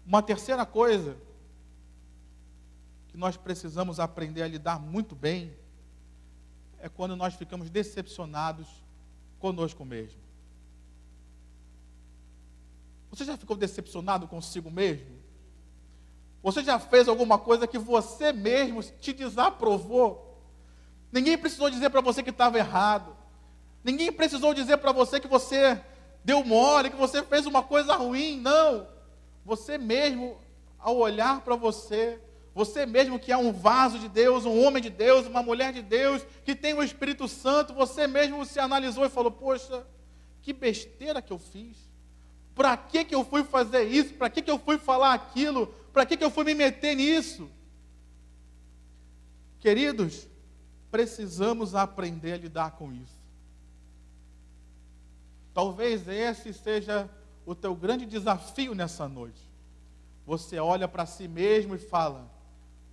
Uma terceira coisa que nós precisamos aprender a lidar muito bem é quando nós ficamos decepcionados conosco mesmo. Você já ficou decepcionado consigo mesmo? Você já fez alguma coisa que você mesmo te desaprovou? Ninguém precisou dizer para você que estava errado. Ninguém precisou dizer para você que você deu mole, que você fez uma coisa ruim. Não. Você mesmo, ao olhar para você mesmo que é um vaso de Deus, um homem de Deus, uma mulher de Deus, que tem o Espírito Santo, você mesmo se analisou e falou, poxa, que besteira que eu fiz. Para que eu fui fazer isso? Para que eu fui falar aquilo? Para que eu fui me meter nisso? Queridos, precisamos aprender a lidar com isso. Talvez esse seja o teu grande desafio nessa noite. Você olha para si mesmo e fala,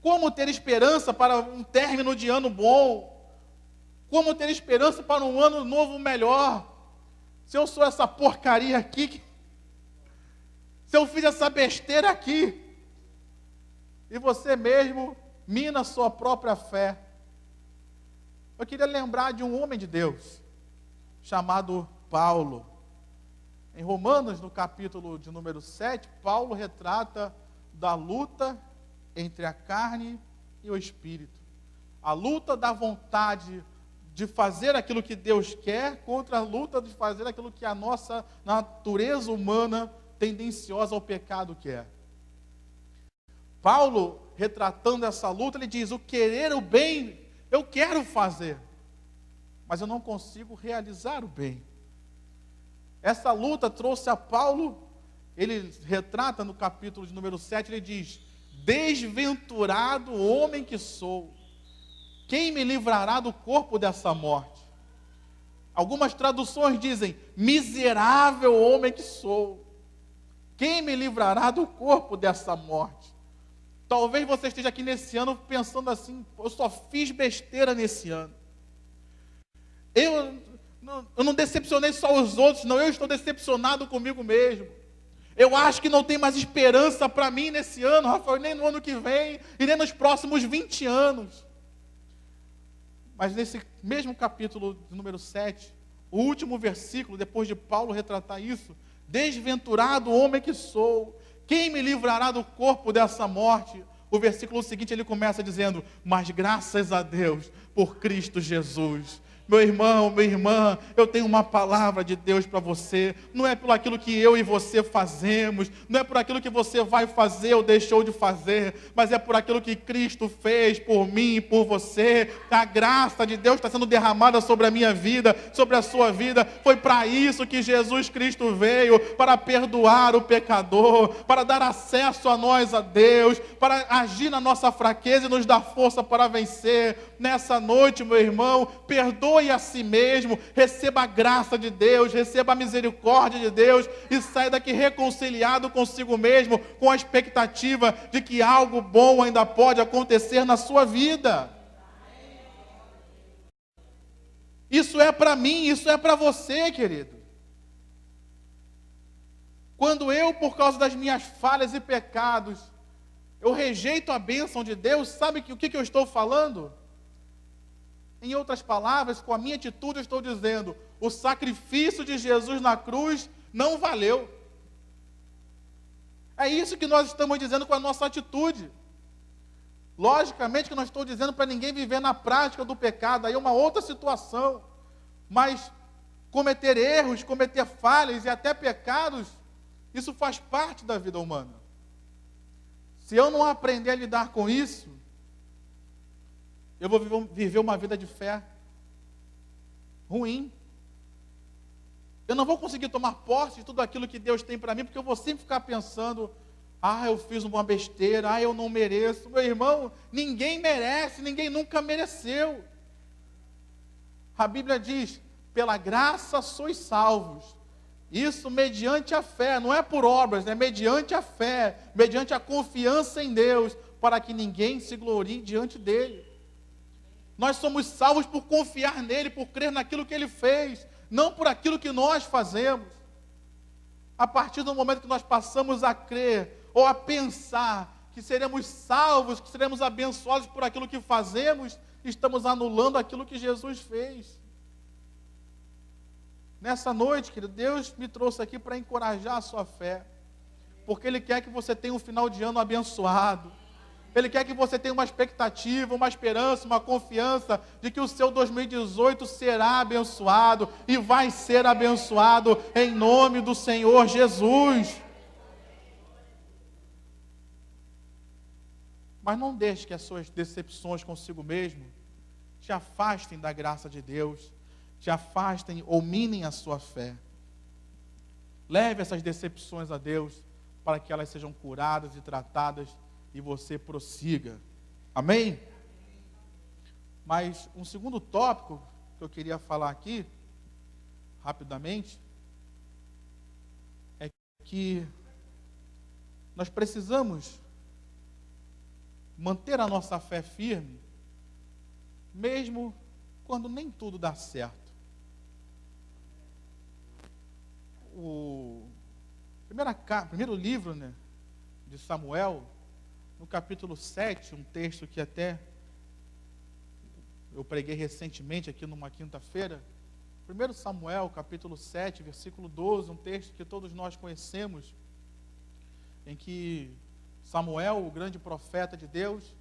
como ter esperança para um término de ano bom? Como ter esperança para um ano novo melhor? Se eu sou essa porcaria aqui, se eu fiz essa besteira aqui, e você mesmo mina a sua própria fé. Eu queria lembrar de um homem de Deus, chamado Paulo. Em Romanos, no capítulo de número 7, Paulo retrata da luta entre a carne e o espírito. A luta da vontade de fazer aquilo que Deus quer contra a luta de fazer aquilo que a nossa natureza humana tendenciosa ao pecado quer. Paulo, retratando essa luta, ele diz, o querer o bem, eu quero fazer, mas eu não consigo realizar o bem. Essa luta trouxe a Paulo, ele retrata no capítulo de número 7, ele diz, desventurado homem que sou, quem me livrará do corpo dessa morte? Algumas traduções dizem, miserável homem que sou, quem me livrará do corpo dessa morte? Talvez você esteja aqui nesse ano pensando assim, eu só fiz besteira nesse ano. Eu não decepcionei só os outros, não, eu estou decepcionado comigo mesmo. Eu acho que não tem mais esperança para mim nesse ano, Rafael, nem no ano que vem, e nem nos próximos 20 anos. Mas nesse mesmo capítulo de número 7, o último versículo, depois de Paulo retratar isso, desventurado homem que sou, quem me livrará do corpo dessa morte? O versículo seguinte ele começa dizendo, mas graças a Deus por Cristo Jesus. Meu irmão, minha irmã, eu tenho uma palavra de Deus para você. Não é por aquilo que eu e você fazemos, não é por aquilo que você vai fazer ou deixou de fazer, mas é por aquilo que Cristo fez por mim e por você. A graça de Deus está sendo derramada sobre a minha vida, sobre a sua vida. Foi para isso que Jesus Cristo veio, para perdoar o pecador, para dar acesso a nós, a Deus, para agir na nossa fraqueza e nos dar força para vencer. Nessa noite, meu irmão, perdoe a si mesmo, receba a graça de Deus, receba a misericórdia de Deus e saia daqui reconciliado consigo mesmo, com a expectativa de que algo bom ainda pode acontecer na sua vida. Isso é para mim, isso é para você, querido. Quando eu, por causa das minhas falhas e pecados, eu rejeito a bênção de Deus, sabe o que eu estou falando? Em outras palavras, com a minha atitude eu estou dizendo, o sacrifício de Jesus na cruz não valeu. É isso que nós estamos dizendo com a nossa atitude. Logicamente que não estou dizendo para ninguém viver na prática do pecado, aí é uma outra situação. Mas cometer erros, cometer falhas e até pecados, isso faz parte da vida humana. Se eu não aprender a lidar com isso, eu vou viver uma vida de fé ruim. Eu não vou conseguir tomar posse de tudo aquilo que Deus tem para mim, porque eu vou sempre ficar pensando, eu fiz uma besteira, eu não mereço. Meu irmão, ninguém merece, ninguém nunca mereceu. A Bíblia diz, pela graça sois salvos. Isso mediante a fé, não é por obras, é mediante a fé, mediante a confiança em Deus, para que ninguém se glorie diante dele. Nós somos salvos por confiar nele, por crer naquilo que ele fez, não por aquilo que nós fazemos. A partir do momento que nós passamos a crer, ou a pensar que seremos salvos, que seremos abençoados por aquilo que fazemos, estamos anulando aquilo que Jesus fez. Nessa noite, querido, Deus me trouxe aqui para encorajar a sua fé, porque Ele quer que você tenha um final de ano abençoado. Ele quer que você tenha uma expectativa, uma esperança, uma confiança de que o seu 2018 será abençoado e vai ser abençoado em nome do Senhor Jesus. Mas não deixe que as suas decepções consigo mesmo te afastem da graça de Deus, te afastem ou minem a sua fé. Leve essas decepções a Deus para que elas sejam curadas e tratadas e você prossiga. Amém? Mas um segundo tópico que eu queria falar aqui, rapidamente, é que nós precisamos manter a nossa fé firme, mesmo quando nem tudo dá certo. O primeiro livro, né, de Samuel, no capítulo 7, um texto que até eu preguei recentemente aqui numa quinta-feira, 1 Samuel, capítulo 7, versículo 12, um texto que todos nós conhecemos, em que Samuel, o grande profeta de Deus,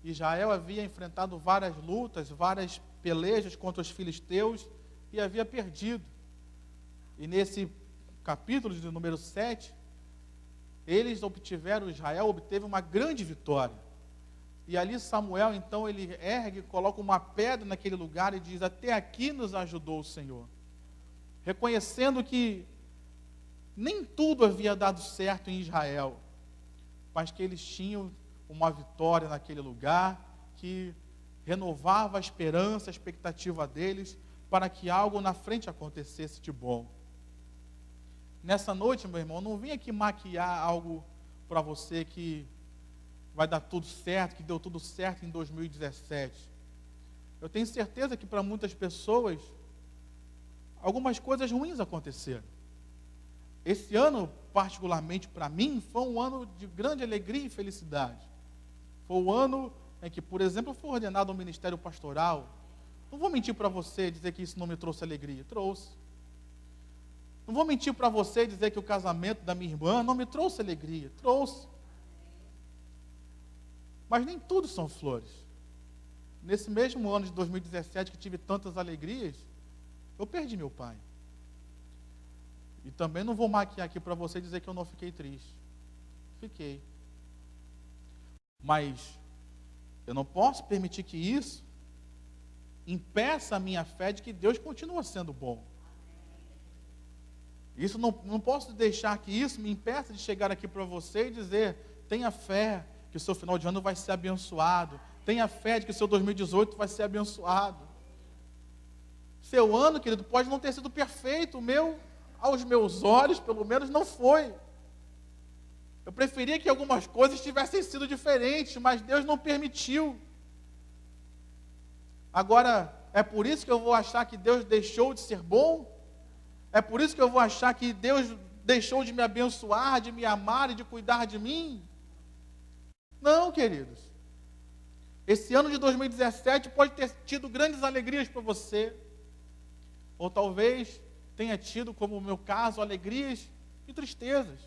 Israel havia enfrentado várias lutas, várias pelejas contra os filisteus e havia perdido. E nesse capítulo de número 7, Israel obteve uma grande vitória. E ali Samuel, então, ele ergue, coloca uma pedra naquele lugar e diz: até aqui nos ajudou o Senhor. Reconhecendo que nem tudo havia dado certo em Israel, mas que eles tinham uma vitória naquele lugar, que renovava a esperança, a expectativa deles, para que algo na frente acontecesse de bom. Nessa noite, meu irmão, não vim aqui maquiar algo para você que vai dar tudo certo, que deu tudo certo em 2017. Eu tenho certeza que para muitas pessoas, algumas coisas ruins aconteceram. Esse ano, particularmente para mim, foi um ano de grande alegria e felicidade. Foi o ano em que, por exemplo, eu fui ordenado ao ministério pastoral. Não vou mentir para você e dizer que isso não me trouxe alegria. Trouxe. Não vou mentir para você e dizer que o casamento da minha irmã não me trouxe alegria. Trouxe. Mas nem tudo são flores. Nesse mesmo ano de 2017 que tive tantas alegrias, eu perdi meu pai. E também não vou maquiar aqui para você dizer que eu não fiquei triste. Fiquei. Mas eu não posso permitir que isso impeça a minha fé de que Deus continua sendo bom. Isso não posso deixar que isso me impeça de chegar aqui para você e dizer: tenha fé que o seu final de ano vai ser abençoado. Tenha fé de que o seu 2018 vai ser abençoado. Seu ano, querido, pode não ter sido perfeito. O meu, aos meus olhos, pelo menos, não foi. Eu preferia que algumas coisas tivessem sido diferentes, mas Deus não permitiu. Agora, é por isso que eu vou achar que Deus deixou de ser bom? É por isso que eu vou achar que Deus deixou de me abençoar, de me amar e de cuidar de mim? Não, queridos. Esse ano de 2017 pode ter tido grandes alegrias para você. Ou talvez tenha tido, como o meu caso, alegrias e tristezas.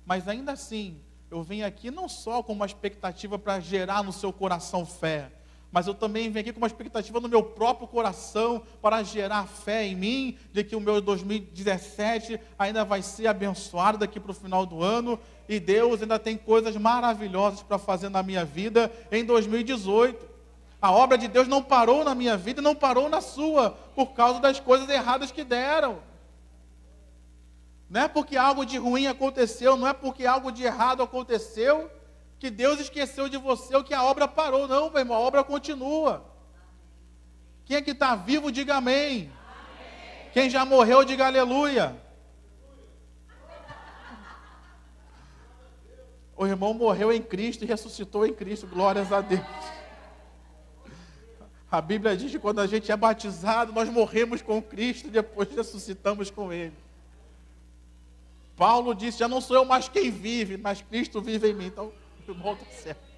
Mas ainda assim, eu vim aqui não só com uma expectativa para gerar no seu coração fé, mas eu também vim aqui com uma expectativa no meu próprio coração para gerar fé em mim, de que o meu 2017 ainda vai ser abençoado daqui para o final do ano, e Deus ainda tem coisas maravilhosas para fazer na minha vida em 2018. A obra de Deus não parou na minha vida e não parou na sua, por causa das coisas erradas que deram. Não é porque algo de ruim aconteceu, não é porque algo de errado aconteceu, que Deus esqueceu de você ou que a obra parou. Não, meu irmão, a obra continua. Quem é que está vivo, diga amém. Amém. Quem já morreu, diga aleluia. O irmão morreu em Cristo e ressuscitou em Cristo, glórias a Deus. A Bíblia diz que quando a gente é batizado, nós morremos com Cristo e depois ressuscitamos com Ele. Paulo disse, já não sou eu mais quem vive, mas Cristo vive em mim. Então, o irmão está certo.